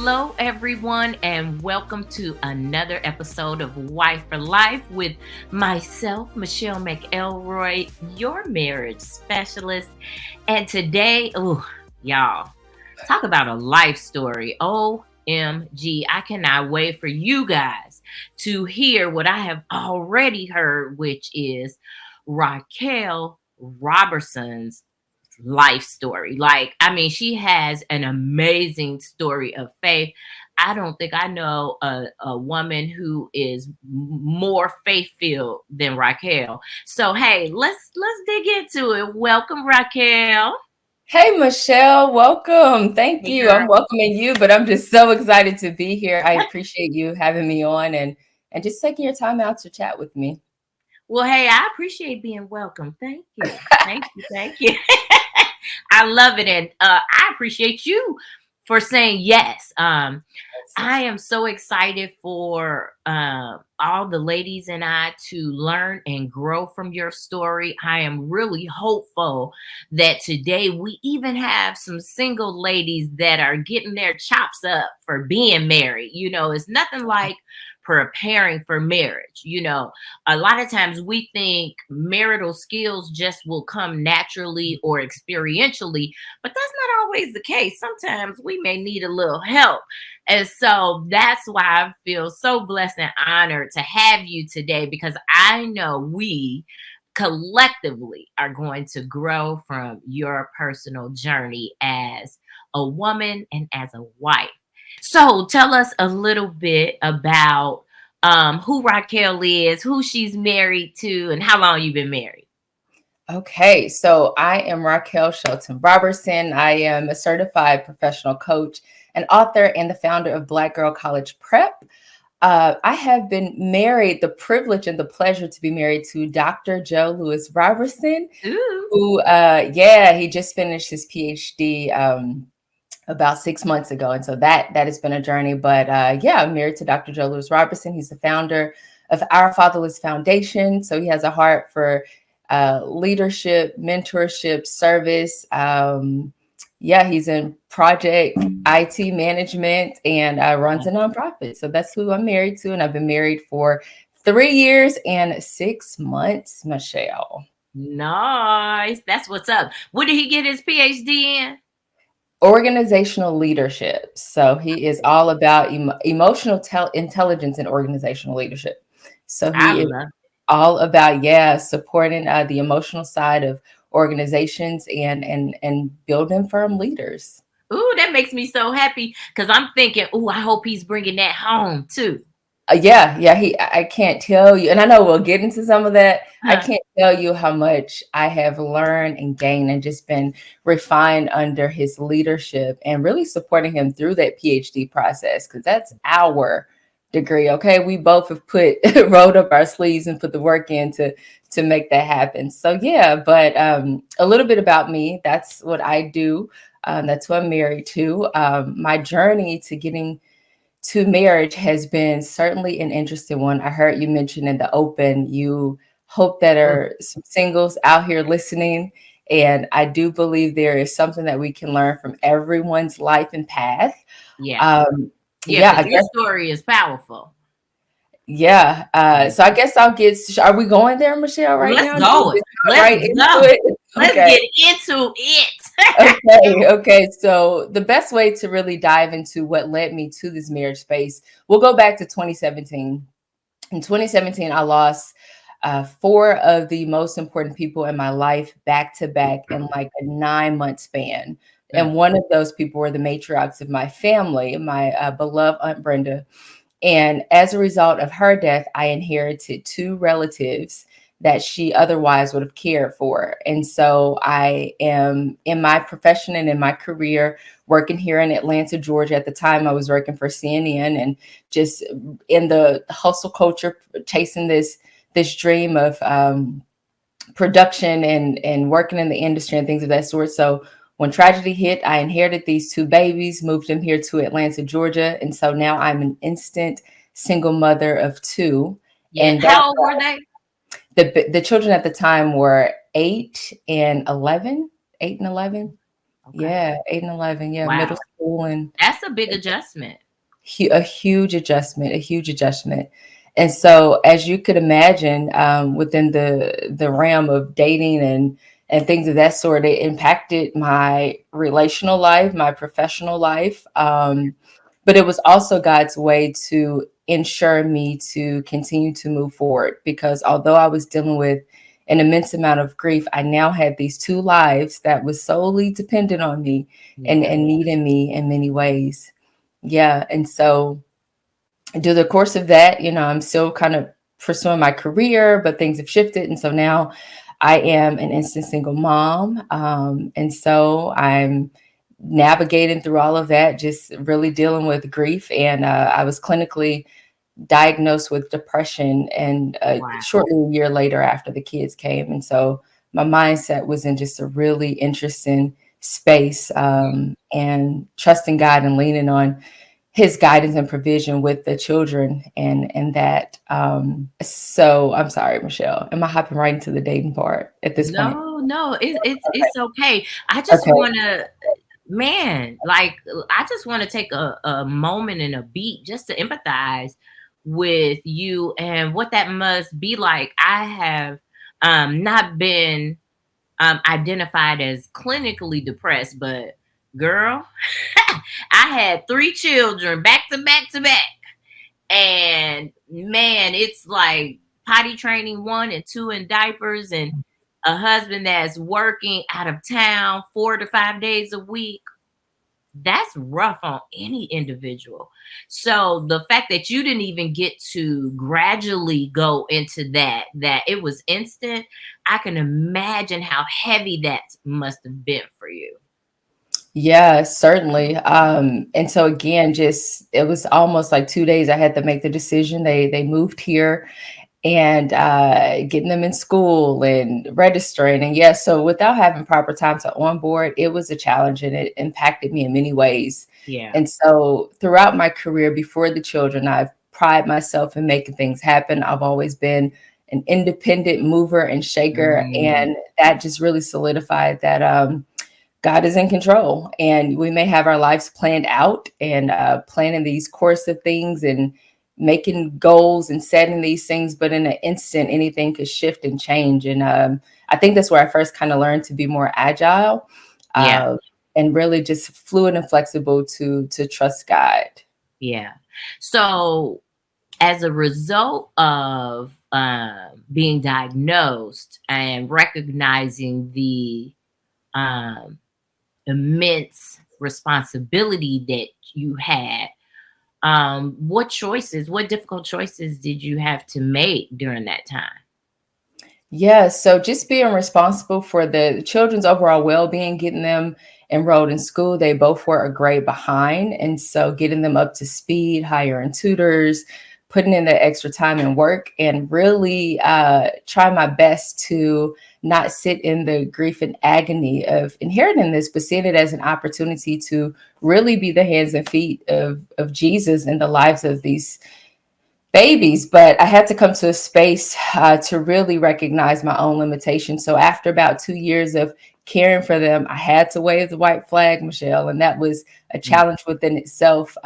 Hello, everyone, and welcome to another episode of Wife for Life with myself, Michelle McElroy, your marriage specialist. And today, y'all, talk about a life story. OMG, I cannot wait for you guys to hear what I have already heard, which is Raquel Roberson's life story. She has an amazing story of faith. I don't think I know a woman who is more faith filled than Raquel. So hey, let's dig into it. Welcome, Raquel. Hey, Michelle, welcome. Thank Hey, you. girl. I'm welcoming you, but I'm just so excited to be here. I appreciate you having me on and just taking your time out to chat with me. Well, hey, I appreciate being welcome. Thank you. Thank you. Thank you. I love it. And I appreciate you for saying yes. I am so excited for all the ladies and I to learn and grow from your story. I am really hopeful that today we even have some single ladies that are getting their chops up for being married. It's nothing like preparing for marriage. A lot of times we think marital skills just will come naturally or experientially, but that's not always the case. Sometimes we may need a little help. And so that's why I feel so blessed and honored to have you today, because I know we collectively are going to grow from your personal journey as a woman and as a wife. So tell us a little bit about who Raquel is, who she's married to, and how long you've been married. Okay, so I am Raquel Shelton Roberson. I am a certified professional coach, an author, and the founder of Black Girl College Prep. I have been married, the privilege and the pleasure to be married to Dr. Joe Lewis Roberson, Ooh. who, he just finished his PhD about 6 months ago. And so that has been a journey. But I'm married to Dr. Joe Lewis Roberson. He's the founder of Our Fatherless Foundation. So he has a heart for leadership, mentorship, service. He's in project IT management and runs a nonprofit. So that's who I'm married to. And I've been married for 3 years and 6 months, Michelle. Nice. That's what's up. What did he get his PhD in? Organizational leadership. So he is all about emotional intelligence and organizational leadership. So I he is love. all about supporting the emotional side of organizations and building firm leaders. Ooh, that makes me so happy because I'm thinking, ooh, I hope he's bringing that home too. I can't tell you, and I know we'll get into some of that. I Huh. can't tell you how much I have learned and gained and just been refined under his leadership and really supporting him through that PhD process, because that's our degree. Okay. We both have rolled up our sleeves and put the work in to make that happen. So but a little bit about me. That's what I do. That's who I'm married to. My journey to getting to marriage has been certainly an interesting one. I heard you mention in the open, you hope that Mm. are some singles out here listening. And I do believe there is something that we can learn from everyone's life and path. Yeah. Um, Yeah, yeah, because I your guess. story is powerful. Yeah. So I guess I'll get, are we going there, Michelle, right Let's now? Do we go. just go Let's right into go. it? Let's Okay. get into it. Okay. So the best way to really dive into what led me to this marriage space, we'll go back to 2017. In 2017, I lost four of the most important people in my life back to back in like a 9-month span. Mm. And one of those people were the matriarchs of my family, my beloved Aunt Brenda. And as a result of her death, I inherited two relatives that she otherwise would have cared for. And so I am in my profession and in my career working here in Atlanta, Georgia. At the time, I was working for CNN and just in the hustle culture, chasing this dream of production and working in the industry and things of that sort. So when tragedy hit, I inherited these two babies, moved them here to Atlanta, Georgia. And so now I'm an instant single mother of two. Yeah. And How old were they? the children at the time were 8 and 11. 8 and 11. Okay. Yeah, 8 and 11, yeah, middle Wow. school and That's a big adjustment. a huge adjustment, a huge adjustment. And so, as you could imagine, within the realm of dating and things of that sort, it impacted my relational life, my professional life. But it was also God's way to ensure me to continue to move forward because although I was dealing with an immense amount of grief, I now had these two lives that was solely dependent on me Yeah. and needing me in many ways. Yeah. And so, do the course of that, I'm still kind of pursuing my career, but things have shifted. And so now I am an instant single mom. And so I'm navigating through all of that, just really dealing with grief. And I was clinically diagnosed with depression and Wow. shortly a year later after the kids came. And so my mindset was in just a really interesting space and trusting God and leaning on his guidance and provision with the children and that so I'm sorry, Michelle, am I hopping right into the dating part at this point? No, no, Okay. it's okay. I just Okay. want to, man, like I just want to take a moment and a beat just to empathize with you and what that must be like. I have not been identified as clinically depressed, but girl, I had three children back to back to back. And man, it's like potty training one and two in diapers and a husband that's working out of town 4 to 5 days a week. That's rough on any individual. So the fact that you didn't even get to gradually go into that it was instant, I can imagine how heavy that must have been for you. Yeah, certainly. And so again, just it was almost like 2 days I had to make the decision. They moved here and getting them in school and registering. And yes, so without having proper time to onboard, it was a challenge and it impacted me in many ways. Yeah. And so throughout my career before the children, I've prided myself in making things happen. I've always been an independent mover and shaker. Mm, And that just really solidified that God is in control, and we may have our lives planned out and planning these course of things and making goals and setting these things, but in an instant, anything could shift and change. And I think that's where I first kind of learned to be more agile yeah. uh, and really just fluid and flexible to trust God. Yeah. So as a result of being diagnosed and recognizing the um, immense responsibility that you had, what difficult choices did you have to make during that time? Yeah, so just being responsible for the children's overall well-being, getting them enrolled in school, they both were a grade behind. And so getting them up to speed, hiring tutors, putting in the extra time and work, and really try my best to not sit in the grief and agony of inheriting this, but seeing it as an opportunity to really be the hands and feet of Jesus in the lives of these babies. But I had to come to a space to really recognize my own limitations. So after about 2 years of caring for them, I had to wave the white flag, Michelle, and that was a Mm, challenge within itself.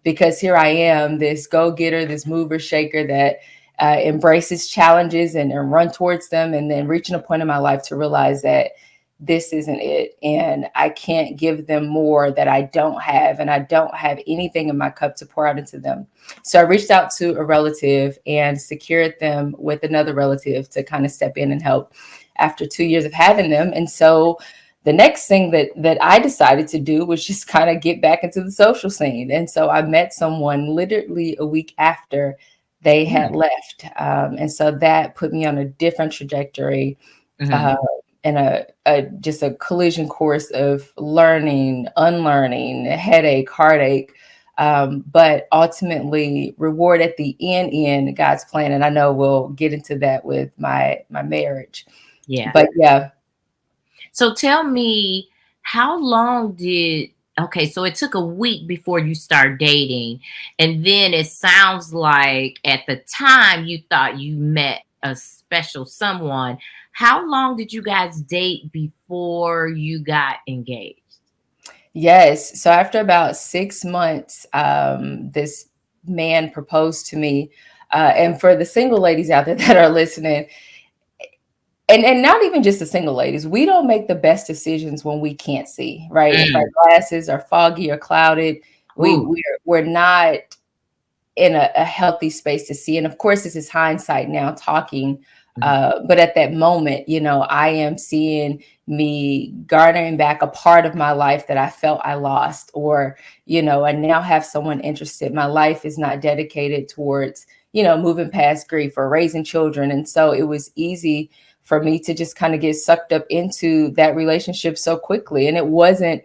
Because here I am, this go-getter, this mover shaker that embraces challenges and run towards them, and then reaching a point in my life to realize that this isn't it, and I can't give them more that I don't have, and I don't have anything in my cup to pour out into them. So I reached out to a relative and secured them with another relative to kind of step in and help after 2 years of having them. And so the next thing that I decided to do was just kind of get back into the social scene. And so I met someone literally a week after they had mm, left. And so that put me on a different trajectory mhm. uh, and a just a collision course of learning, unlearning, headache, heartache, but ultimately reward at the end in God's plan. And I know we'll get into that with my marriage. Yeah. But yeah, So tell me, how long did okay, so it took a week before you start dating. And then it sounds like at the time you thought you met a special someone. How long did you guys date before you got engaged? Yes. So after about 6 months, this man proposed to me. And for the single ladies out there that are listening, and not even just the single ladies, we don't make the best decisions when we can't see, right? If our Mm. glasses are foggy or clouded, Ooh. we're not in a healthy space to see. And of course, this is hindsight now talking. Mhm. But at that moment, I am seeing me garnering back a part of my life that I felt I lost, or, I now have someone interested. My life is not dedicated towards, moving past grief or raising children. And so it was easy for me to just kind of get sucked up into that relationship so quickly. And it wasn't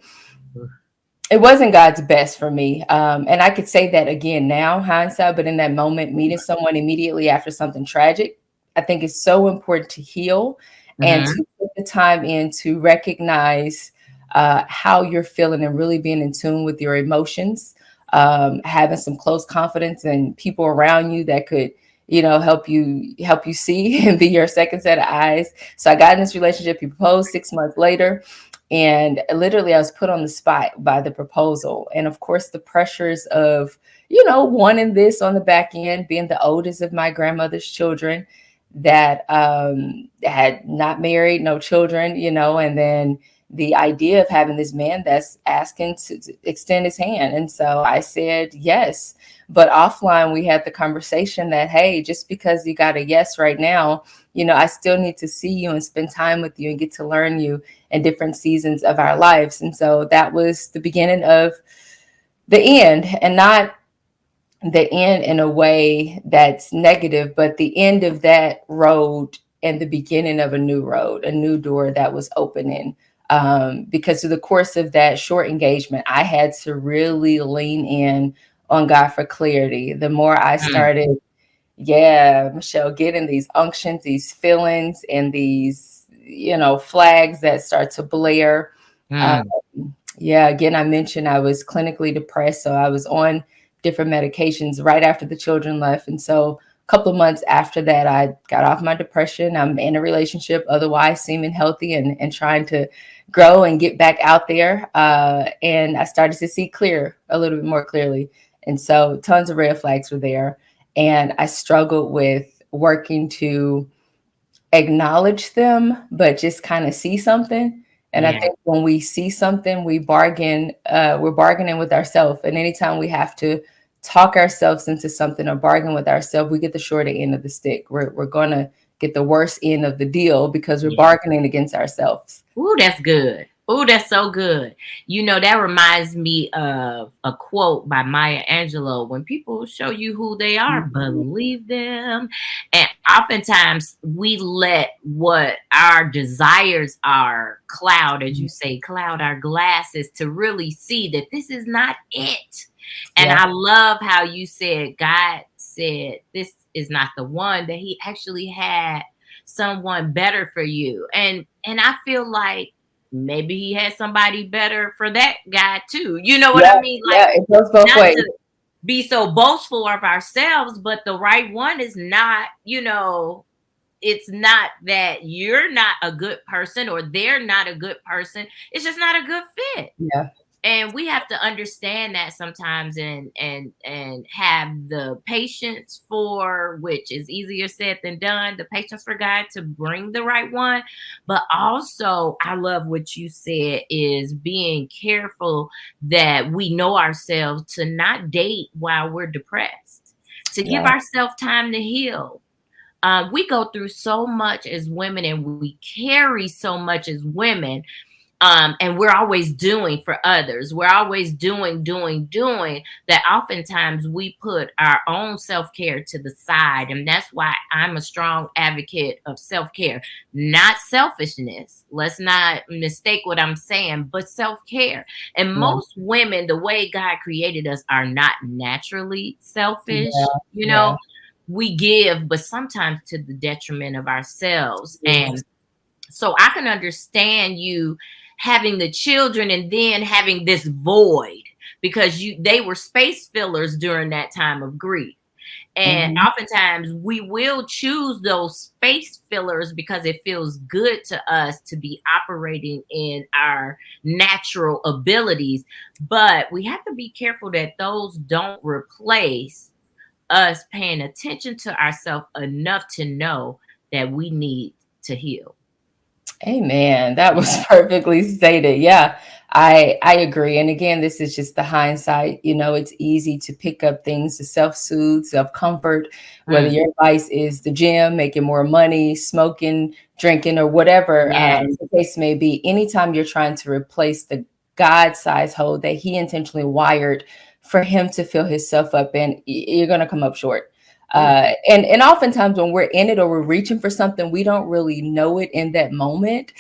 God's best for me. And I could say that again now, hindsight, but in that moment, meeting someone immediately after something tragic, I think it's so important to heal and Mhm. to put the time in to recognize how you're feeling and really being in tune with your emotions, having some close confidence and people around you that could, help you see and be your second set of eyes. So I got in this relationship. He proposed 6 months later. And literally, I was put on the spot by the proposal. And of course, the pressures of, wanting this on the back end, being the oldest of my grandmother's children that had not married, no children, and then the idea of having this man that's asking to extend his hand. And so I said yes. But offline, we had the conversation that, hey, just because you got a yes right now, I still need to see you and spend time with you and get to learn you in different seasons of our lives. And so that was the beginning of the end, and not the end in a way that's negative, but the end of that road and the beginning of a new road, a new door that was opening. Because through the course of that short engagement, I had to really lean in on God for clarity. The more I Mm. started, yeah, Michelle, getting these unctions, these feelings, and these, flags that start to blare. Um, Mm. yeah, again, I mentioned I was clinically depressed, so I was on different medications right after the children left. And so a couple of months after that, I got off my depression. I'm in a relationship, otherwise seeming healthy and trying to grow and get back out there. And I started to see clear, a little bit more clearly. And so tons of red flags were there. And I struggled with working to acknowledge them, but just kind of see something. And I Yeah. think when we see something, we're bargaining with ourselves. And anytime we have to talk ourselves into something or bargain with ourselves, we get the shorter end of the stick. We're going to get the worst end of the deal because we're Yeah. bargaining against ourselves. Ooh, that's good. Ooh, that's so good. That reminds me of a quote by Maya Angelou. When people show you who they are, Mhm. believe them. And oftentimes we let what our desires are cloud, as you say, cloud our glasses to really see that this is not it. And Yeah. I love how you said God said this is not the one, that he actually had someone better for you. And I feel like maybe he had somebody better for that guy too. You know what Yeah. I mean? Like, Yeah. It goes both not ways. to be so boastful of ourselves, but the right one is not, it's not that you're not a good person or they're not a good person. It's just not a good fit. Yeah. And we have to understand that sometimes, and have the patience, for which is easier said than done, the patience for God to bring the right one. But also, I love what you said, is being careful that we know ourselves, to not date while we're depressed, to give Yeah. ourselves time to heal. We go through so much as women, and we carry so much as women, and we're always doing for others. We're always doing, that oftentimes we put our own self-care to the side. And that's why I'm a strong advocate of self-care, not selfishness. Let's not mistake what I'm saying, but self-care. And Yeah. most women, the way God created us, are not naturally selfish. Yeah. You Yeah. know, we give, but sometimes to the detriment of ourselves. Yes. And so I can understand you having the children and then having this void, because they were space fillers during that time of grief. And Mhm. oftentimes we will choose those space fillers because it feels good to us to be operating in our natural abilities. But we have to be careful that those don't replace us paying attention to ourselves enough to know that we need to heal. Amen. That was perfectly stated. Yeah, I agree. And again, this is just the hindsight. You know, it's easy to pick up things to self-soothe, self-comfort, whether Mm, your advice is the gym, making more money, smoking, drinking, or whatever yes. the case may be. Anytime you're trying to replace the God-sized hole that He intentionally wired for Him to fill Himself up in, you're going to come up short. Mm, And oftentimes when we're in it or we're reaching for something, we don't really know it in that moment.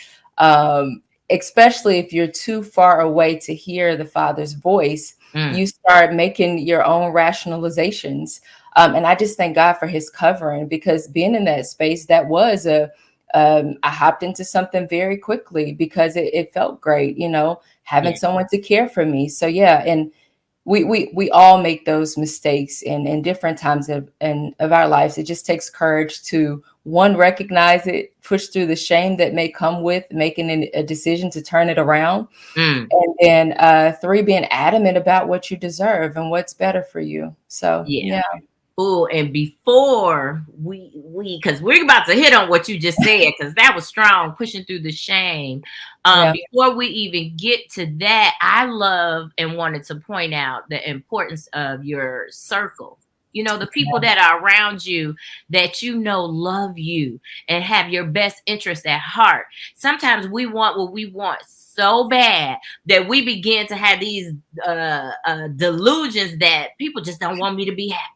Especially if you're too far away to hear the Father's voice, mm, you start making your own rationalizations. And I just thank God for His covering, because being in that space, that was I hopped into something very quickly because it felt great, you know, having yeah. someone to care for me. So yeah, and we all make those mistakes in different times of our lives. It just takes courage to, one, recognize it, push through the shame that may come with making a decision to turn it around, Mm, and then three, being adamant about what you deserve and what's better for you. So yeah. yeah. Oh, and before because we're about to hit on what you just said, because that was strong, pushing through the shame. Yeah. Before we even get to that, I love and wanted to point out the importance of your circle. You know, the people that are around you that you know love you and have your best interest at heart. Sometimes we want what we want so bad that we begin to have these delusions that people just don't want me to be happy.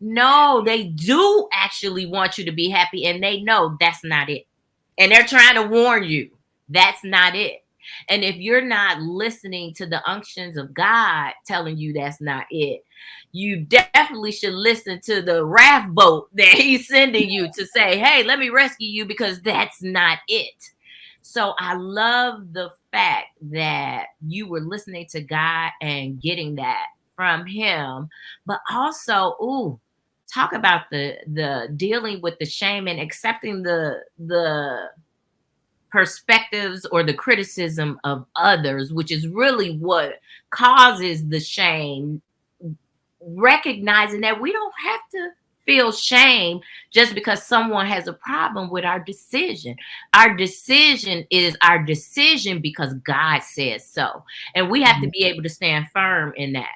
No, they do actually want you to be happy, and they know that's not it. And they're trying to warn you that's not it. And if you're not listening to the unctions of God telling you that's not it, you definitely should listen to the wrath boat that He's sending you to say, hey, let me rescue you, because that's not it. So I love the fact that you were listening to God and getting that from Him, but also, ooh, talk about the dealing with the shame and accepting the perspectives or the criticism of others, which is really what causes the shame. Recognizing that we don't have to feel shame just because someone has a problem with our decision. Our decision is our decision because God says so, and we have to be able to stand firm in that.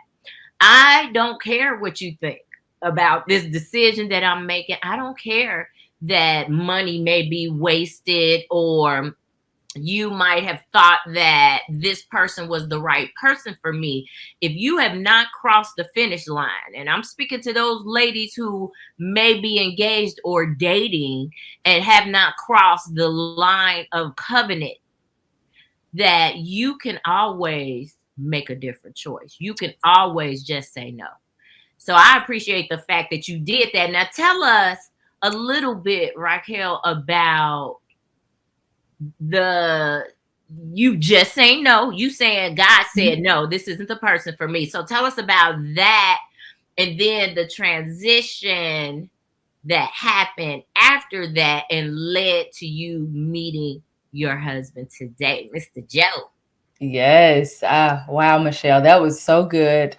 I don't care what you think about this decision that I'm making. I don't care that money may be wasted, or you might have thought that this person was the right person for me. If you have not crossed the finish line, and I'm speaking to those ladies who may be engaged or dating and have not crossed the line of covenant, that you can always make a different choice. You can always just say no. So I appreciate the fact that you did that. Now tell us a little bit, Raquel, about the you just saying no. You saying God said no, this isn't the person for me. So tell us about that, and then the transition that happened after that and led to you meeting your husband today, Mr. Joe. Yes. Wow, Michelle, that was so good.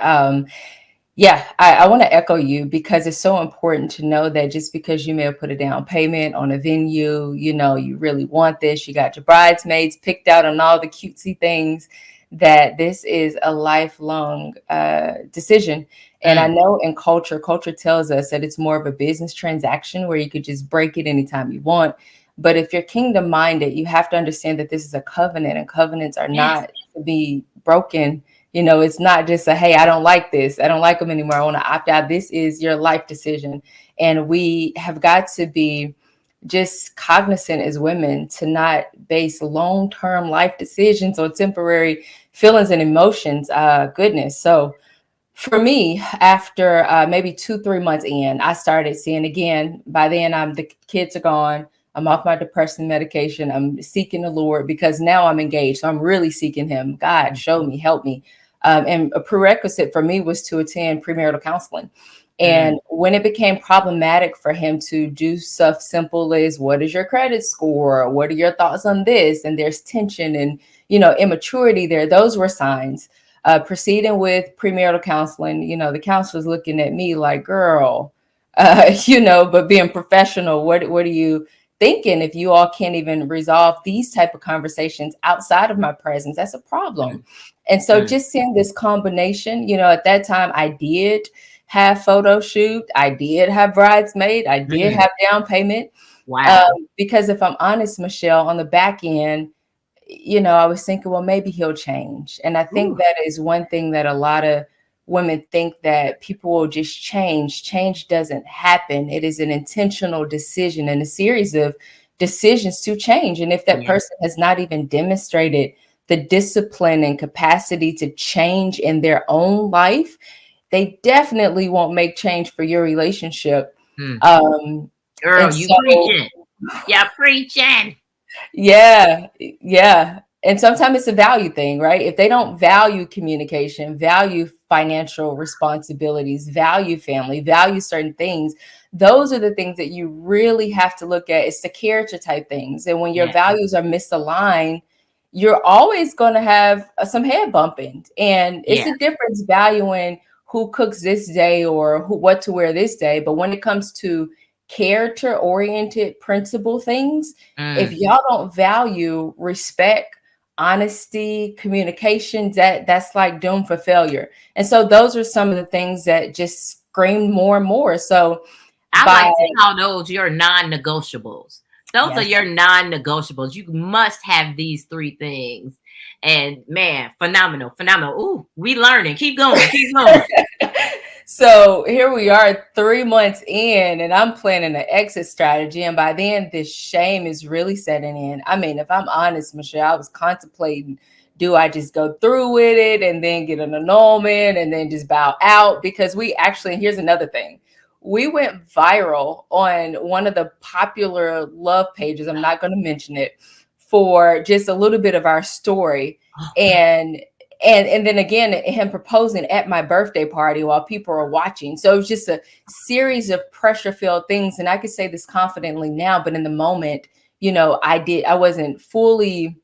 Yeah, I want to echo you, because it's so important to know that just because you may have put a down payment on a venue, you know, you really want this, you got your bridesmaids picked out on all the cutesy things, that this is a lifelong decision. And I Mm, know in culture tells us that it's more of a business transaction where you could just break it anytime you want. But if you're kingdom minded, you have to understand that this is a covenant, and covenants are yes. not to be broken. You know, it's not just a, hey, I don't like this, I don't like them anymore, I want to opt out. This is your life decision. And we have got to be just cognizant as women to not base long-term life decisions on temporary feelings and emotions. Goodness. So for me, after maybe 2, 3 months in, I started seeing again. By then, the kids are gone. I'm off my depression medication. I'm seeking the Lord, because now I'm engaged. So I'm really seeking Him. God, show me, help me. And a prerequisite for me was to attend premarital counseling. Mm, And when it became problematic for him to do stuff simple as what is your credit score? What are your thoughts on this? And there's tension and, immaturity there. Those were signs. Proceeding with premarital counseling, the counselor's looking at me like, girl, but being professional, what are you thinking? If you all can't even resolve these type of conversations outside of my presence, that's a problem. mm, And so mm, just seeing this combination, at that time I did have photo shoot, I did have bridesmaid, I did mm. have down payment. Wow. Because if I'm honest, Michelle, on the back end, I was thinking, well, maybe he'll change. And I think Ooh, that is one thing that a lot of women think, that people will just change. Change doesn't happen. It is an intentional decision and a series of decisions to change. And if that yeah. person has not even demonstrated the discipline and capacity to change in their own life, they definitely won't make change for your relationship. Mm. Um, Girl, and you so preaching. Yeah, preaching. yeah, yeah. And sometimes it's a value thing, right? If they don't value communication, value financial responsibilities, value family, value certain things, those are the things that you really have to look at. It's the character type things. And when your Yeah, values are misaligned, you're always going to have some head bumping. And it's yeah. a difference valuing who cooks this day or what to wear this day. But when it comes to character oriented principle things, if Mm. y'all don't value respect, honesty, communication, that's like doomed for failure. And so those are some of the things that just scream more and more. So I by like to call those your non-negotiables. Those are yes. your non-negotiables. You must have these three things. And man, phenomenal, phenomenal. Ooh, we learning. Keep going, keep going. So here we are 3 months in, and I'm planning an exit strategy. And by then, this shame is really setting in. I mean, if I'm honest, Michelle, I was contemplating, do I just go through with it and then get an annulment and then just bow out? Because we actually, and here's another thing, we went viral on one of the popular love pages. I'm not going to mention it, for just a little bit of our story. Okay. And then again, him proposing at my birthday party while people are watching. So it was just a series of pressure filled things. And I could say this confidently now, but in the moment, I wasn't fully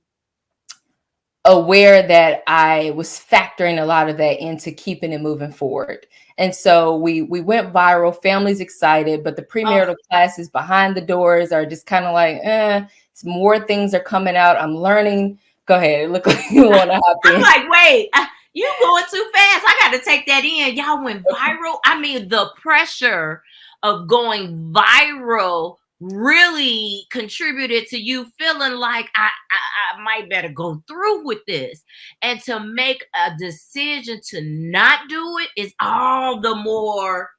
aware that I was factoring a lot of that into keeping it moving forward. And so we went viral, family's excited, but the Oh, premarital classes behind the doors are just kind of like, more things are coming out. I'm learning. Go ahead. Look like you want to hop I'm in. like, wait, you going too fast. I got to take that in. Y'all went viral. I mean, the pressure of going viral really contributed to you feeling like I might better go through with this. And to make a decision to not do it is all the more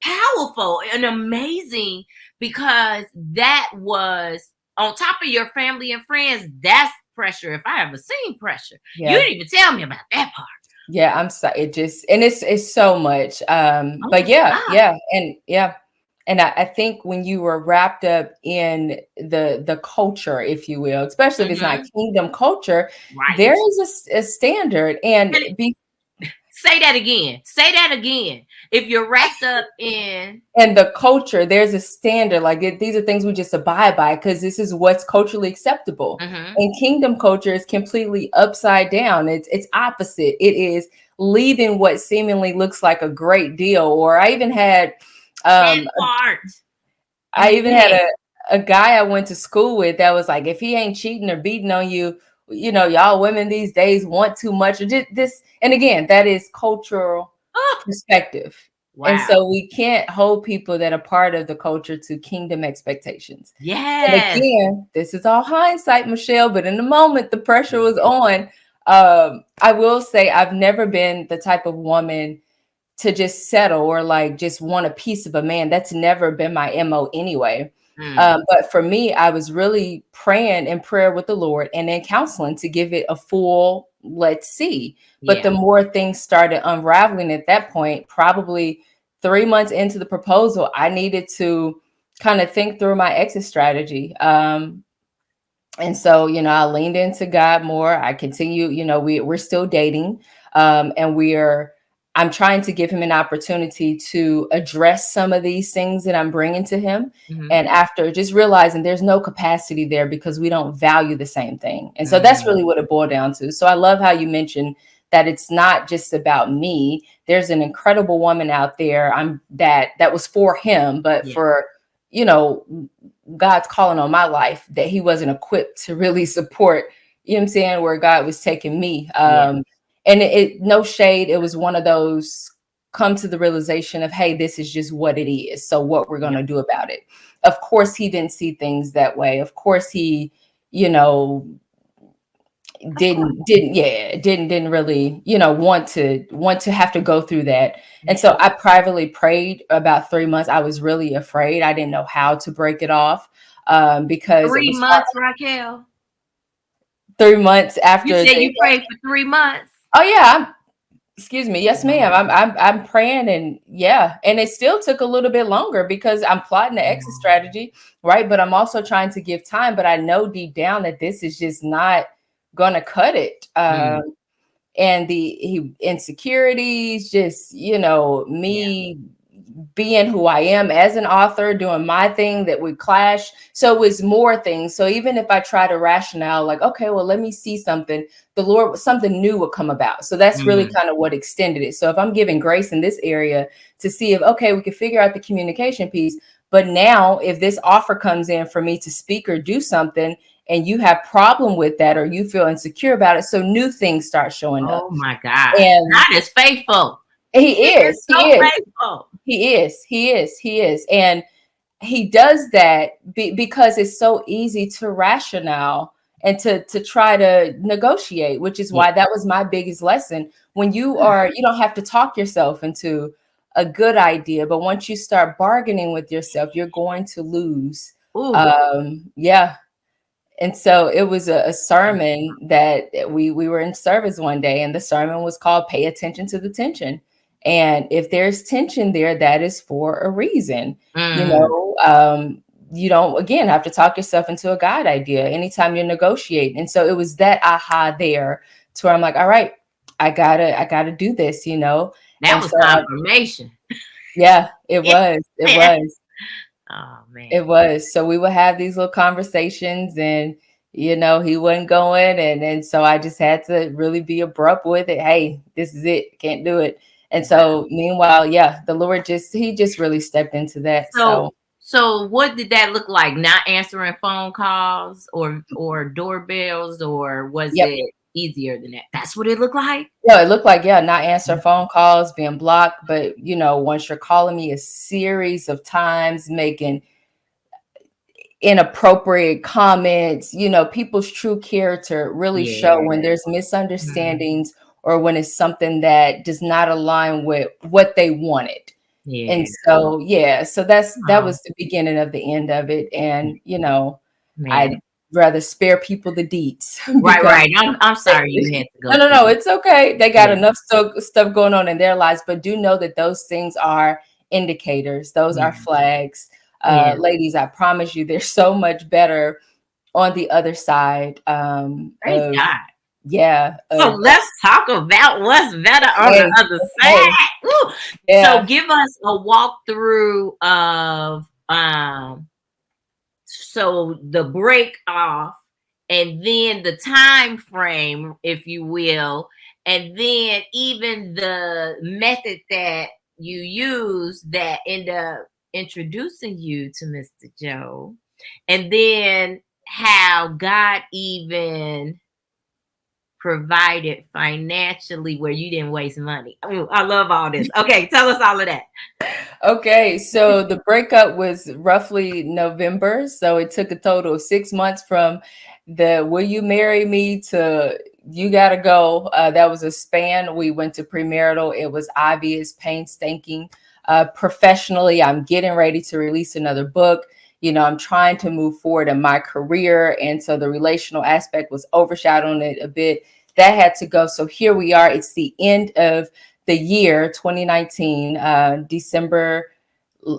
powerful and amazing, because that was on top of your family and friends. That's pressure if I ever seen pressure. You Yeah. didn't even tell me about that part. Yeah. I'm sorry. It just, and it's so much. Oh But my yeah, God. yeah. And yeah. And I think when you were wrapped up in the culture, if you will, especially if it's not Mm-hmm. kingdom culture, there Right. is a standard. And And say that again. Say that again. If you're wrapped up in. and the culture, there's a standard. Like these are things we just abide by because this is what's culturally acceptable. Mm-hmm. And kingdom culture is completely upside down. It's opposite. It is leaving what seemingly looks like a great deal. Or That um part. I even had Yes. a guy I went to school with that was like, if he ain't cheating or beating on you, y'all women these days want too much. Or just this, and again, that is cultural Oh, perspective. And wow. so we can't hold people that are part of the culture to kingdom expectations. And Yes. again, this is all hindsight, Michelle, but in the moment the pressure was on. I will say I've never been the type of woman to just settle or like just want a piece of a man. That's never been my MO anyway. Mm, But for me, I was really praying in prayer with the Lord and then counseling to give it a full let's see. But yeah. the more things started unraveling at that point, probably 3 months into the proposal, I needed to kind of think through my exit strategy. And so, I leaned into God more. I continue, we're still dating, and we are I'm trying to give him an opportunity to address some of these things that I'm bringing to him. Mhm. And after just realizing there's no capacity there because we don't value the same thing. And so that's Mhm. really what it boiled down to. So I love how you mentioned that it's not just about me. There's an incredible woman out there that was for him, but Yeah. for, you know, God's calling on my life that he wasn't equipped to really support, you know what I'm saying, where God was taking me. Yeah. And no shade, it was one of those come to the realization of, hey, this is just what it is. So what we're going Yeah. to do about it. Of course, he didn't see things that way. Of course, he, you know, Of course. didn't really, want to have to go through that. And Yeah. so I privately prayed about 3 months. I was really afraid. I didn't know how to break it off, because it Three was hard. months, Raquel. 3 months You after said the you prayed for 3 months. oh yeah, excuse me. Yes, Wow. ma'am. I'm praying, and yeah, and it still took a little bit longer because I'm plotting the exit strategy, right? But I'm also trying to give time. But I know deep down that this is just not gonna cut it. Mm. And the insecurities, just Yeah. me being who I am as an author, doing my thing that would clash. So it was more things. So even if I try to rationale, like, okay, well, let me see something, the Lord, something new would come about. So that's really Mm. kind of what extended it. So if I'm giving grace in this area to see if, okay, we can figure out the communication piece. But now if this offer comes in for me to speak or do something, and you have problem with that, or you feel insecure about it, so new things start showing up. Oh my God. And God is faithful. he He is is, he so is. faithful. He is. And he does that because it's so easy to rationale and to try to negotiate, which is Yeah. why that was my biggest lesson. When you don't have to talk yourself into a good idea, but once you start bargaining with yourself, you're going to lose. Ooh. Yeah. And so it was a sermon that we were in service one day, and the sermon was called "Pay Attention to the Tension." And if there's tension there, that is for a reason. You Mm. know, you don't again have to talk yourself into a God idea anytime you're negotiating. And so it was that aha there to where I'm like, all right, I gotta do this, That And was so confirmation. yeah, it Yeah. was. Oh man. It was. So we would have these little conversations, and he wasn't going, and so I just had to really be abrupt with it. Hey, this is it. Can't do it. And Wow. so meanwhile, yeah, the Lord he just really stepped into that. So So so what did that look like? Not answering phone calls or doorbells, or was yep. it easier than that? That's what it looked like? Yeah, it looked like, yeah, not answer phone calls, being blocked. But once you're calling me a series of times, making inappropriate comments, people's true character really show Yeah. when there's Mhm. misunderstandings, or when it's something that does not align with what they wanted. And Yeah. so, yeah, so that Oh, was the beginning of the end of it. And, I'd man. rather spare people the deets Right, because right. I'm sorry you had to no, go no, through no, that. it's okay. They got Yeah. enough stuff going on in their lives, but do know that those things are indicators. Those are Yeah. flags. Yeah. Ladies, I promise you, there's so much better on the other side, Praise of God. yeah, So let's talk about what's better on the hey, other hey, side. Woo. So yeah, give us a walkthrough of so the break off, and then the time frame, if you will, and then even the method that you use that end up introducing you to Mr. Joe, and then how God even provided financially where you didn't waste money. Ooh, I love all this. Okay, tell us all of that. okay. So the breakup was roughly November. So it took a total of 6 months from the "Will you marry me" to "You gotta go." That was a span. We went to premarital. It was obvious, painstaking. Professionally, I'm getting ready to release another book. I'm trying to move forward in my career. And so the relational aspect was overshadowing it a bit. That had to go. So here we are. It's the end of the year 2019, December.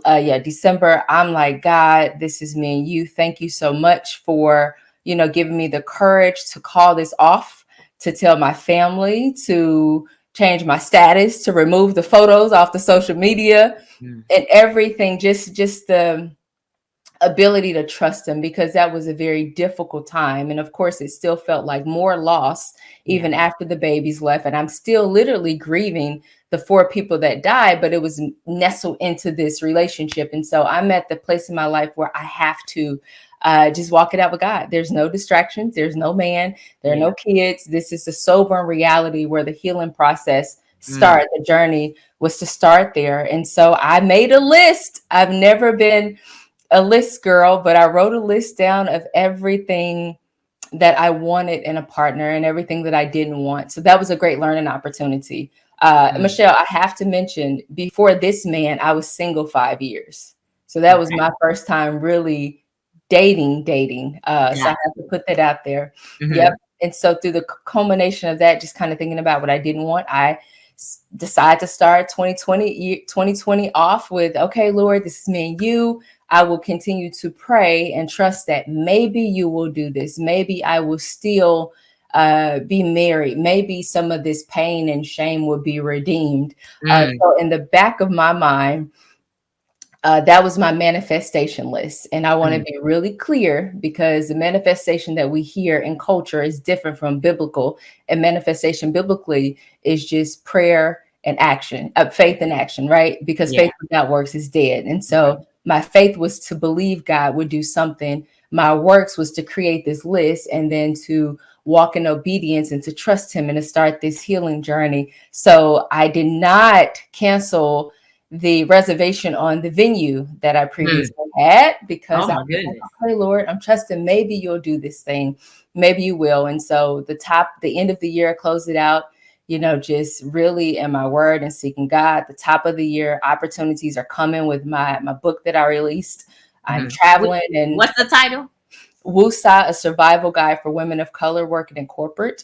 Yeah, December. I'm like, God, this is me and you. Thank you so much for, giving me the courage to call this off, to tell my family, to change my status, to remove the photos off the social media Mm. and everything. Just the ability to trust him, because that was a very difficult time. And of course, it still felt like more loss Yeah. even after the babies left. And I'm still literally grieving the four people that died, but it was nestled into this relationship. And so I'm at the place in my life where I have to just walk it out with God. There's no distractions, there's no man, there are Yeah. no kids. This is the sobering reality where the healing process Mm. start. The journey was to start there. And so I made a list. I've never been a list girl, but I wrote a list down of everything that I wanted in a partner and everything that I didn't want. So that was a great learning opportunity. Mm. Michelle, I have to mention, before this man, I was single 5 years. So that was Okay. my first time really dating. So I Got have to put that out there. it. Yep. Mhm. And so through the culmination of that, just kind of thinking about what I didn't want, I decided to start 2020 off with, okay, Lord, this is me and you. I will continue to pray and trust that maybe you will do this. Maybe I will still be married. Maybe some of this pain and shame will be redeemed. Mm. So in the back of my mind, that was my manifestation list. And I want to Mm. be really clear, because the manifestation that we hear in culture is different from biblical. And manifestation biblically is just prayer and action, faith and action, right? Because Yeah. faith without works is dead. And Right. so my faith was to believe God would do something. My works was to create this list and then to walk in obedience and to trust him and to start this healing journey. So I did not cancel the reservation on the venue that I Mm. previously had, because Oh I my was like, goodness. okay, Lord, I'm trusting maybe you'll do this thing. Maybe you will. And so the end of the year, close it out, just really in my word and seeking God. The top of the year, opportunities are coming with my book that I released. I'm Mhm. traveling and What's the title? Wusa, a survival guide for women of color working in corporate.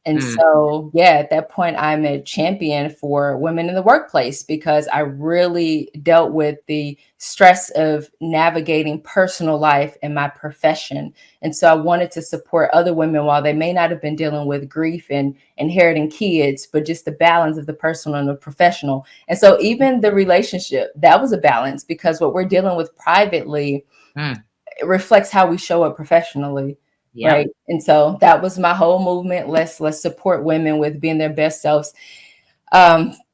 And Mm. so, yeah, at that point, I'm a champion for women in the workplace, because I really dealt with the stress of navigating personal life and my profession. And so I wanted to support other women while they may not have been dealing with grief and inheriting kids, but just the balance of the personal and the professional. And so even the relationship, that was a balance, because what we're dealing with privately, Mm. it reflects how we show up professionally, Yep. right? And so that was my whole movement. Let's support women with being their best selves,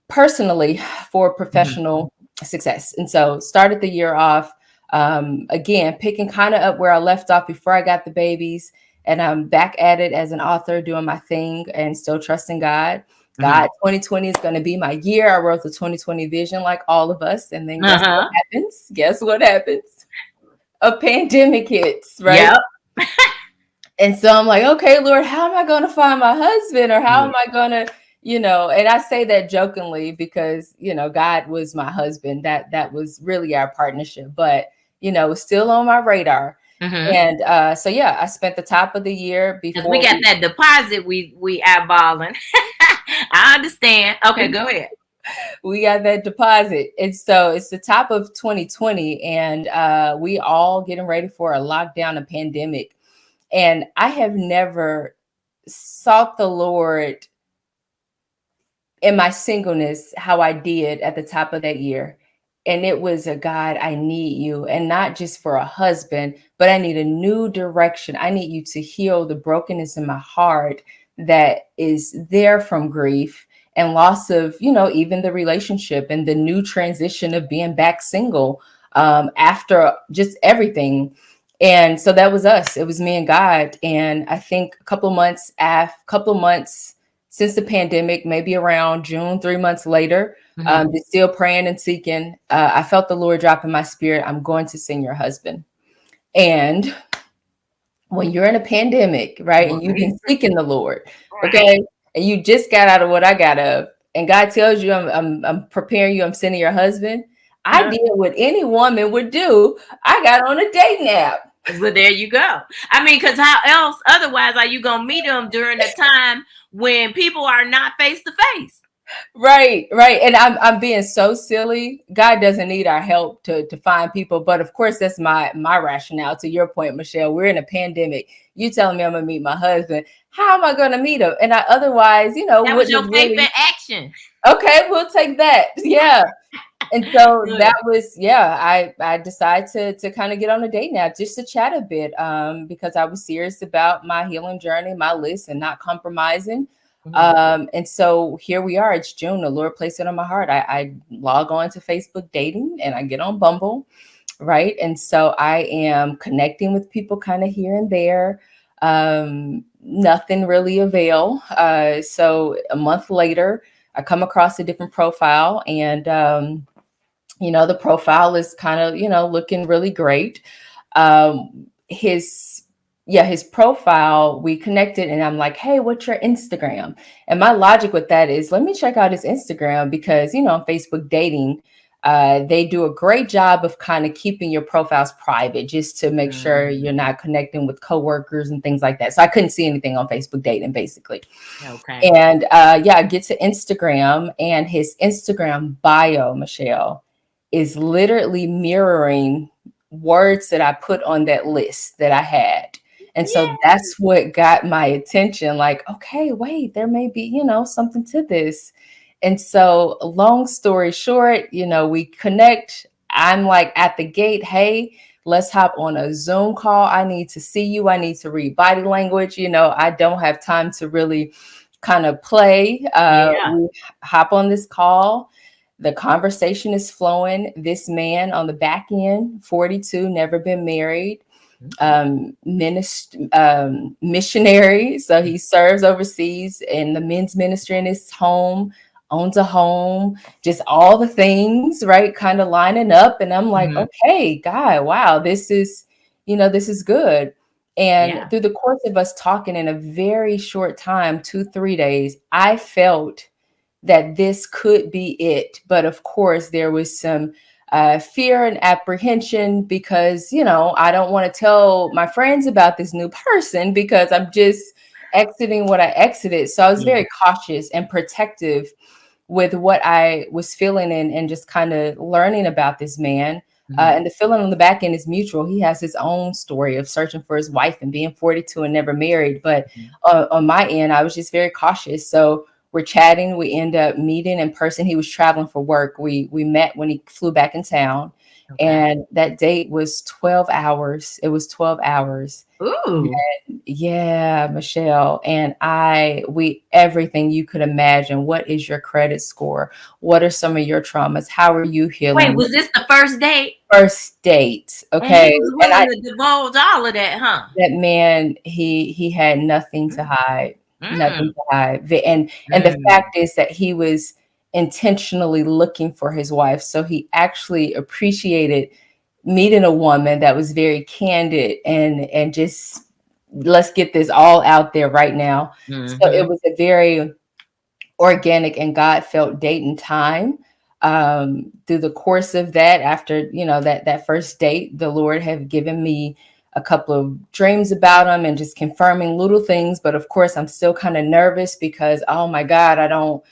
personally, for Mhm. professional success. And so started the year off, again, picking kind of up where I left off before I got the babies. And I'm back at it as an author, doing my thing and still trusting God. Mhm. 2020 is going to be my year. I wrote the 2020 vision like all of us. And then guess what Uh-huh. happens? Guess what happens? A pandemic hits, right? Yep. And so I'm like, okay, Lord, how am I going to find my husband? Or how Yeah. am I going to, and I say that jokingly because, God was my husband. That was really our partnership, but, it was still on my radar. Mhm. And so, yeah, I spent the top of the year Because we before got that deposit we eyeballing. I understand. Okay, go ahead. we got that deposit. And so it's the top of 2020, and we all getting ready for a lockdown, a pandemic. And I have never sought the Lord in my singleness how I did at the top of that year. And it was a God, I need you. And not just for a husband, but I need a new direction. I need you to heal the brokenness in my heart that is there from grief and loss of, even the relationship and the new transition of being back single, after just everything. And so that was us. It was me and God. And I think a couple months since the pandemic, maybe around June, 3 months later, Mhm. just still praying and seeking. I felt the Lord drop in my spirit, I'm going to send your husband. And when you're in a pandemic, right, and you've Right. been seeking the Lord, Right. okay, and you just got out of what I got of, and God tells you, I'm preparing you, I'm sending your husband. I Uh, did what any woman would do. I got on a dating app. well, there you go. I mean, because how else, otherwise, are you gonna meet them during a time when people are not face to face? Right, right. And I'm being so silly. God doesn't need our help to find people. But of course, that's my rationale. To your point, Michelle, we're in a pandemic. You telling me I'm gonna meet my husband. How am I gonna meet him? And I otherwise, That was wouldn't your have faith in really. action. Okay, we'll take that. Yeah. And so that Good. was, yeah, I decided to kind of get on a date now just to chat a bit, because I was serious about my healing journey, my list, and not compromising. Mhm. And so here we are. It's June. The Lord placed it on my heart. I log on to Facebook dating and I get on Bumble, right? And so I am connecting with people kind of here and there. Nothing really avail. So a month later, I come across a different profile, and the profile is kind of, looking really great. His Yeah, his profile, we connected, and I'm like, hey, what's your Instagram? And my logic with that is, let me check out his Instagram, because on Facebook dating, they do a great job of kind of keeping your profiles private, just to make sure Mhm. you're not connecting with coworkers and things like that. So I couldn't see anything on Facebook dating, basically. Okay. And yeah, I get to Instagram, and his Instagram bio, Michelle, is literally mirroring words that I put on that list that I had. And so Yeah. that's what got my attention. Like, okay, wait, there may be, something to this. And so, long story short, we connect. I'm like at the gate, hey, let's hop on a Zoom call. I need to see you. I need to read body language. I don't have time to really kind of play. Yeah. We hop on this call. The conversation is flowing. This man on the back end, 42, never been married, Okay. missionary. So he serves overseas in the men's ministry in his home, owns a home, just all the things, right? Kind of lining up. And I'm like, Mhm. okay, God, wow, this is good. And Yeah. through the course of us talking in a very short time, 2, 3 days, I felt that this could be it. But of course, there was some fear and apprehension, because, I don't want to tell my friends about this new person, because I'm just exiting what I exited. So I was Yeah. very cautious and protective with what I was feeling, and just kind of learning about this man. Mhm. And the feeling on the back end is mutual. He has his own story of searching for his wife and being 42 and never married. But Mhm. on my end, I was just very cautious. So we're chatting. We end up meeting in person. He was traveling for work. We met when he flew back in town, Okay. and that date was 12 hours. It was 12 hours. Ooh. Yeah, Michelle. And we everything you could imagine. What is your credit score? What are some of your traumas? How are you Wait, healing? was this the first date? First date. And he Okay. was And willing to divulge all of that, huh? that man, he had nothing to hide. Nothing Mm. to hide. And the Mm. fact is that he was intentionally looking for his wife. So he actually appreciated meeting a woman that was very candid, and just, let's get this all out there right now. So it Mhm. was a very organic and God felt date and time. Through the course of that, after that first date, the Lord have given me a couple of dreams about him, and just confirming little things. But of course, I'm still kind of nervous, because, oh my God, I don't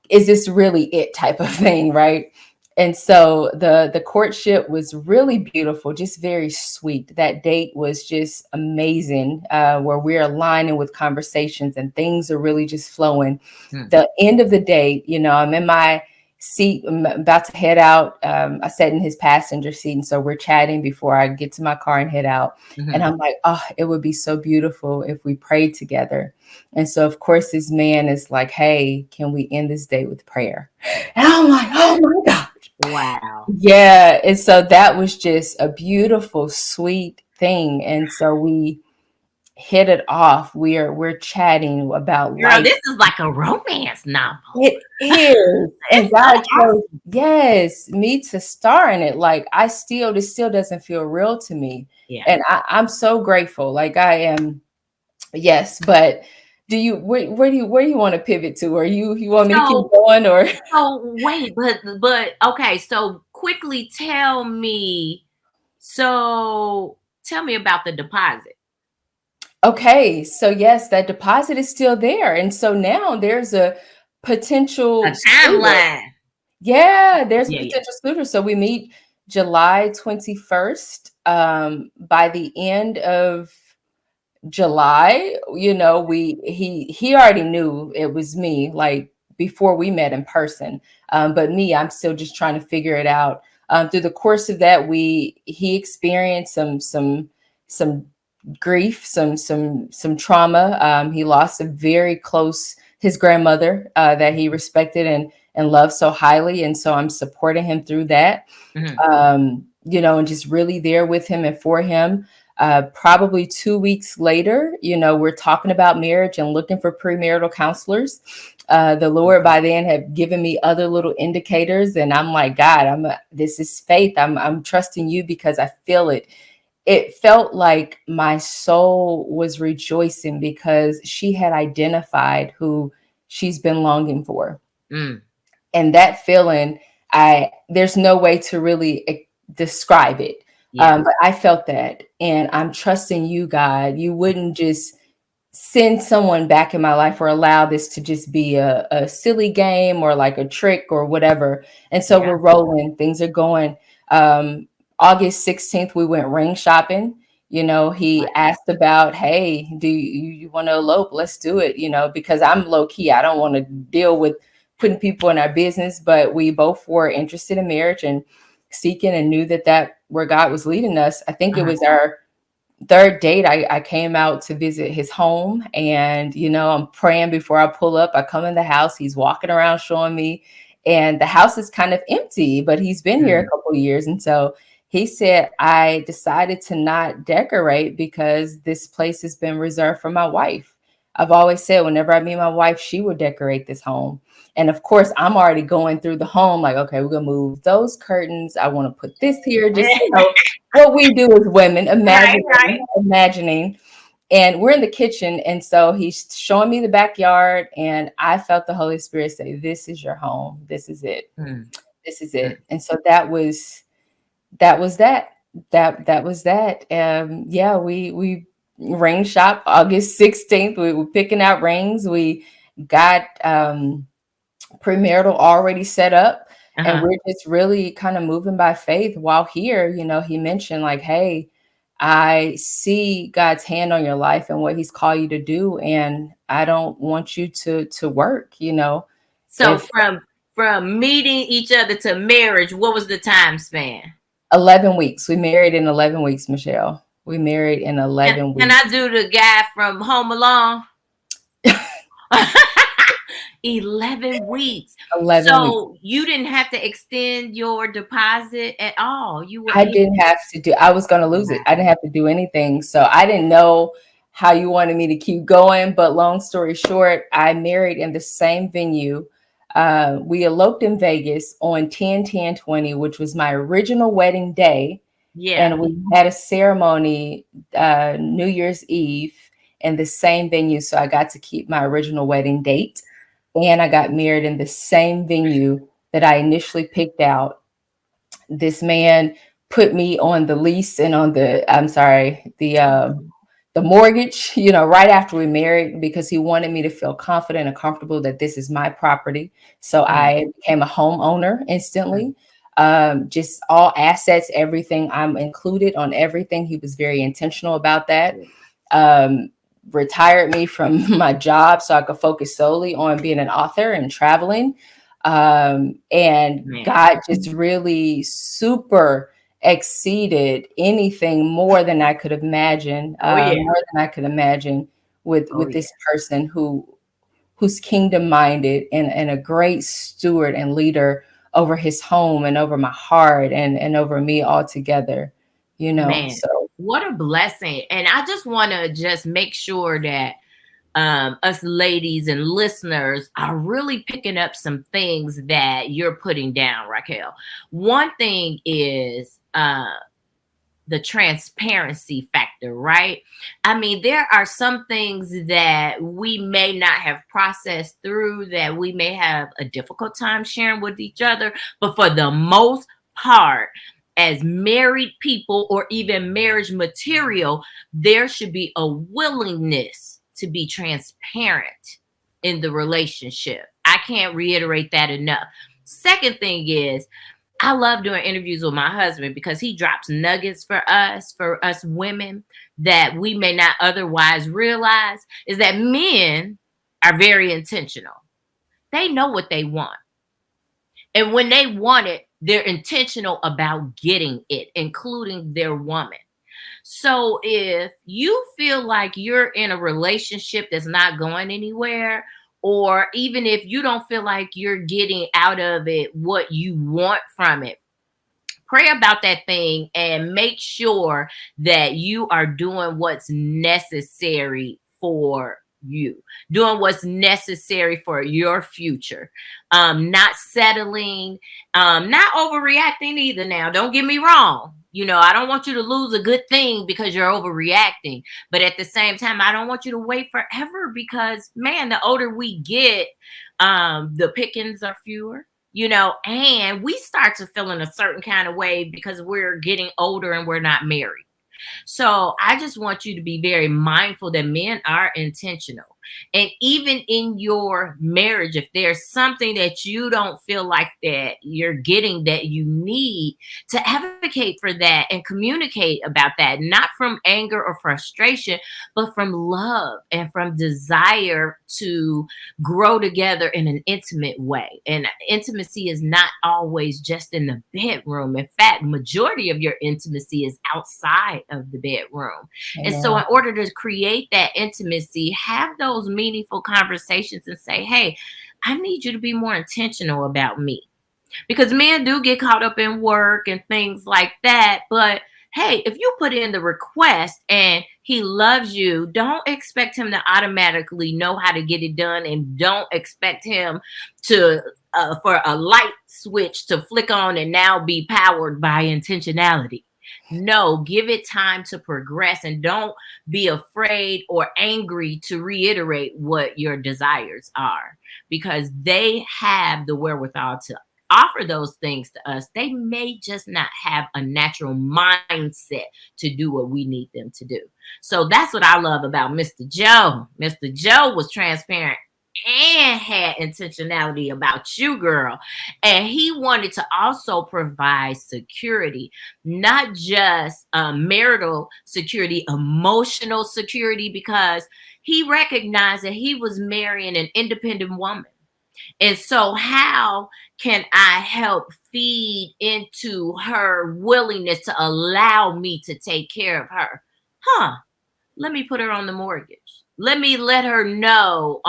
is this really it, type of thing, right? And so the courtship was really beautiful, just very sweet. That date was just amazing, where we're aligning with conversations and things are really just flowing. Mm. The end of the day, I'm in my seat. I'm about to head out. I sat in his passenger seat, and so we're chatting before I get to my car and head out. And Mhm. I'm like, oh, it would be so beautiful if we prayed together. And so, of course, this man is like, hey, can we end this day with prayer? And I'm like, oh my God. Wow. Yeah. And so that was just a beautiful, sweet thing. And so we hit it off. We're chatting about Girl, life. this is like a romance novel. It is. And It's so God chose, awesome. yes, me to star in it. Like, this still doesn't feel real to me. Yeah. And I'm so grateful. Like, I am. Yes, but where do you want to pivot to? Or you want me to keep So going, or? so wait, but okay, so quickly tell me, so tell me about the deposit. Okay, so yes, that deposit is still there. And so now there's A potential suitor. timeline. Yeah, there's a Yeah, yeah. potential suitor. So we meet July 21st. By the end of July, he already knew it was me, like before we met in person. But me, I'm still just trying to figure it out. Through the course of that, he experienced some grief, some trauma. He lost a very close his grandmother that he respected and loved so highly, and so I'm supporting him through that. Mhm. And just really there with him and for him. Probably 2 weeks later, we're talking about marriage and looking for premarital counselors. The Lord by then had given me other little indicators, and I'm like, God, this is faith. I'm trusting you because I feel it. It felt like my soul was rejoicing because she had identified who she's been longing for. Mm. And that feeling, I there's no way to really describe it. Yeah. But I felt that, and I'm trusting you, God. You wouldn't just send someone back in my life or allow this to just be a silly game or like a trick or whatever. And so Yeah. we're rolling, things are going. um, August 16th we went ring shopping. He Wow. asked about, hey, do you want to elope? Let's do it. Because I'm low key, I don't want to deal with putting people in our business, but we both were interested in marriage and seeking, and knew that where God was leading us. I think it Uh-huh. was our third date. I came out to visit his home, and I'm praying before I pull up. I come in the house, he's walking around showing me, and the house is kind of empty, but he's been here a Mm. couple of years. And so he said, I decided to not decorate because this place has been reserved for my wife. I've always said whenever I meet my wife, she would decorate this home. And of course, I'm already going through the home like, okay, we're gonna move those curtains, I want to put this here, just what we do as women, Right, right. imagining. And we're in the kitchen. And so he's showing me the backyard. And I felt the Holy Spirit say, this is your home. This is it. Mm. This is Mm. it. And so that was that. That was that. Yeah, we ring shop August 16th. We were picking out rings. We got premarital already set up, and Uh-huh. we're just really kind of moving by faith. While here, he mentioned like, hey, I see God's hand on your life and what he's called you to do, and I don't want you to work. So If from meeting each other to marriage, what was the time span? 11 weeks, we married in 11 weeks, Michelle. We married in Can 11 can I weeks. do the guy from Home Alone? 11 weeks. 11 weeks. So you didn't have to extend your deposit at all. You were I able. didn't have to do, I was going to lose it. I didn't have to do anything. So I didn't know how you wanted me to keep going. But long story short, I married in the same venue. We eloped in Vegas on 10/10/20, which was my original wedding day. Yeah. And we had a ceremony New Year's Eve in the same venue. So I got to keep my original wedding date. And I got married in the same venue that I initially picked out. This man put me on the lease and on I'm sorry, the mortgage, right after we married, because he wanted me to feel confident and comfortable that this is my property. So Mm, I became a homeowner mm, instantly. Just all assets, everything. I'm included on everything. He was very intentional about that. yeah. um, Retired me from my job so I could focus solely on being an author and traveling. And Man. God just really super exceeded anything more than I could imagine, Oh yeah. with Oh yeah. this person who's kingdom minded and a great steward and leader over his home and over my heart and over me altogether. Man, So what a blessing. And I just want to just make sure that us ladies and listeners are really picking up some things that you're putting down, Raquel. One thing is the transparency factor, right? I mean, there are some things that we may not have processed through, that we may have a difficult time sharing with each other, but for the most part, as married people or even marriage material, there should be a willingness to be transparent in the relationship. I I can't reiterate that enough. Second thing is, I love doing interviews with my husband because he drops nuggets for us women that we may not otherwise realize, is that men are very intentional. They know what they want. And when they want it, they're intentional about getting it, including their woman. So if you feel like you're in a relationship that's not going anywhere, or even if you don't feel like you're getting out of it what you want from it, pray about that thing and make sure that you are doing what's necessary for you, doing what's necessary for your future, not settling, not overreacting either. Now, don't get me wrong. I don't want you to lose a good thing because you're overreacting. But at the same time, I don't want you to wait forever because, man, the older we get, the pickings are fewer, and we start to feel in a certain kind of way because we're getting older and we're not married. So I just want you to be very mindful that men are intentional. And even in your marriage, if there's something that you don't feel like that you're getting that you need, to advocate for that and communicate about that, not from anger or frustration, but from love and from desire to grow together in an intimate way. And intimacy is not always just in the bedroom. In fact, majority of your intimacy is outside of the bedroom. And so Amen. in order to create that intimacy, have those meaningful conversations and say, hey, I need you to be more intentional about me. Because men do get caught up in work and things like that. But hey, if you put in the request and he loves you, don't expect him to automatically know how to get it done, and don't expect him to for a light switch to flick on and now be powered by intentionality. No, give it time to progress, and don't be afraid or angry to reiterate what your desires are, because they have the wherewithal to offer those things to us. They may just not have a natural mindset to do what we need them to do. So that's what I love about Mr. Joe. Mr. Joe was transparent and had intentionality about you, girl. And he wanted to also provide security, not just marital security, emotional security, because he recognized that he was marrying an independent woman. And so, how can I help feed into her willingness to allow me to take care of her? Let me put her on the mortgage. Let her know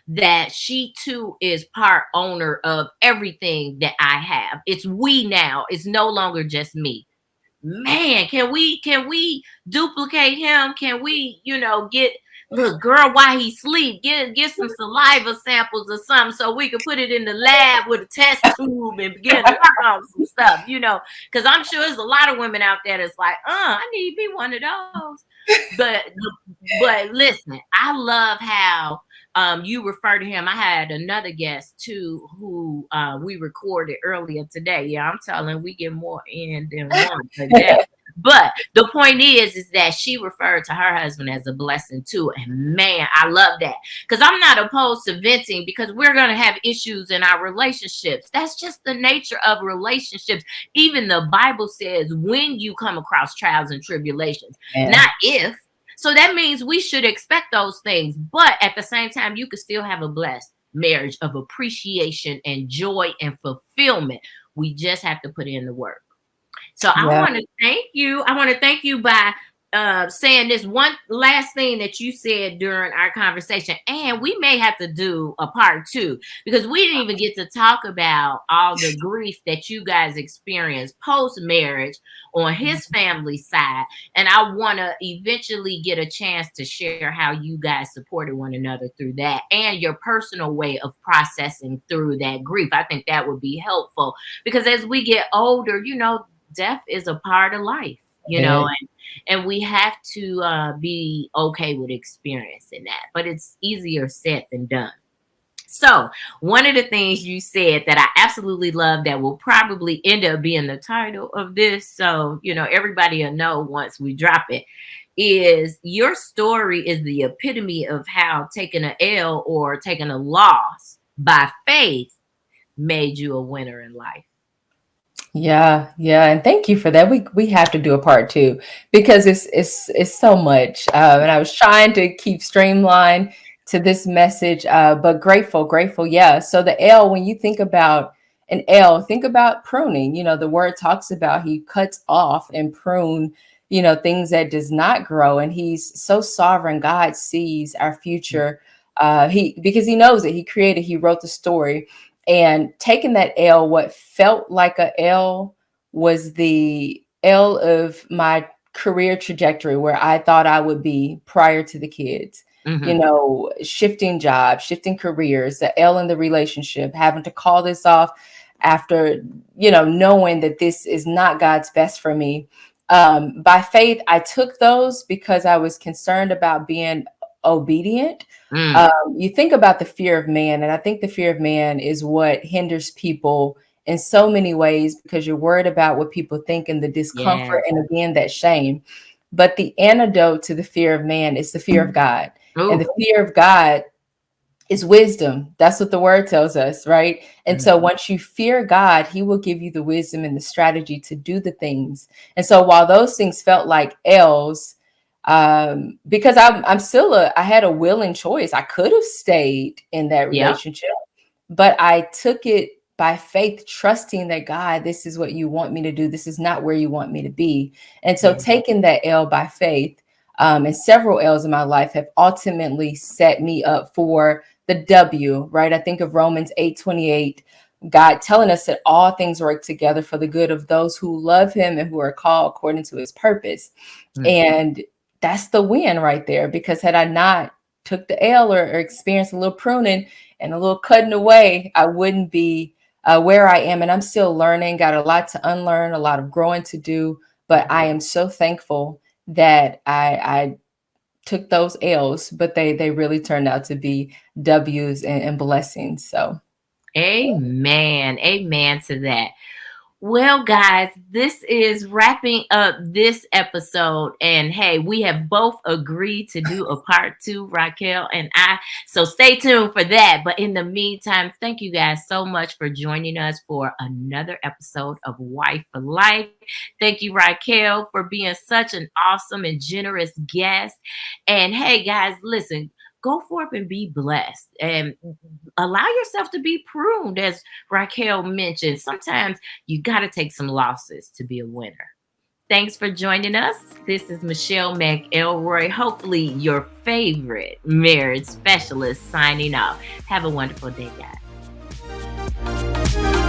that she too is part owner of everything that I have. It's we now. It's no longer just me. Man, can we duplicate him? Can we, get, look, girl, while he sleep, get some saliva samples or something so we can put it in the lab with a test tube and begin to work on some stuff, because I'm sure there's a lot of women out there that's like, I need to be one of those. But listen, I love how you refer to him. I had another guest too who we recorded earlier today. Yeah, I'm telling, we get more in than one today. But the point is that she referred to her husband as a blessing too. And man, I love that, because I'm not opposed to venting, because we're going to have issues in our relationships. That's just the nature of relationships. Even the Bible says when you come across trials and tribulations, Yeah. not if. So that means we should expect those things. But at the same time, you could still have a blessed marriage of appreciation and joy and fulfillment. We just have to put in the work. So I Yeah. want to thank you. I want to thank you by saying this one last thing that you said during our conversation. And we may have to do a part two, because we didn't even get to talk about all the grief that you guys experienced post-marriage on his family side. And I want to eventually get a chance to share how you guys supported one another through that, and your personal way of processing through that grief. I think that would be helpful, because as we get older, death is a part of life, Yeah. and we have to be okay with experiencing that. But it's easier said than done. So one of the things you said that I absolutely love, that will probably end up being the title of this, so everybody will know once we drop it, is your story is the epitome of how taking an L or taking a loss by faith made you a winner in life. Yeah, yeah, and thank you for that. We have to do a part two because it's so much. And I was trying to keep streamlined to this message, but grateful. Yeah. So the L, when you think about an L, think about pruning. You know, the word talks about he cuts off and prune. You know, things that does not grow, and he's so sovereign. God sees our future. He because he knows it. He created. He wrote the story, and taking that L, what felt like a L was the L of my career trajectory where I thought I would be prior to the kids. You Mm-hmm. know, shifting jobs, shifting careers, the L in the relationship, having to call this off after, you know, knowing that this is not God's best for me. By faith, I took those because I was concerned about being obedient. Mm. You think about the fear of man, and I think the fear of man is what hinders people in so many ways because you're worried about what people think and the discomfort Yes. and again that shame. But the antidote to the fear of man is the fear of God. And Ooh. the fear of God is wisdom. That's what the word tells us, right? And so Mhm. once you fear God, he will give you the wisdom and the strategy to do the things. And so while those things felt like L's, because I had a willing choice. I could have stayed in that Yep. relationship, but I took it by faith, trusting that God, this is what you want me to do. This is not where you want me to be. And so Yeah. taking that L by faith, and several L's in my life have ultimately set me up for the W, right? I think of Romans 8:28, God telling us that all things work together for the good of those who love him and who are called according to his purpose. Mm. And that's the win right there, because had I not took the L or experienced a little pruning and a little cutting away, I wouldn't be where I am. And I'm still learning, got a lot to unlearn, a lot of growing to do. But I am so thankful that I took those L's, but they really turned out to be W's and blessings. So Amen. Amen to that. Well, guys, this is wrapping up this episode. And hey, we have both agreed to do a part two, Raquel and I. So stay tuned for that. But in the meantime, thank you guys so much for joining us for another episode of Wife for Life. Thank you, Raquel, for being such an awesome and generous guest. And hey, guys, listen. Go forth and be blessed and allow yourself to be pruned, as Raquel mentioned. Sometimes you got to take some losses to be a winner. Thanks for joining us. This is Michelle McElroy, hopefully your favorite marriage specialist, signing off. Have a wonderful day, guys.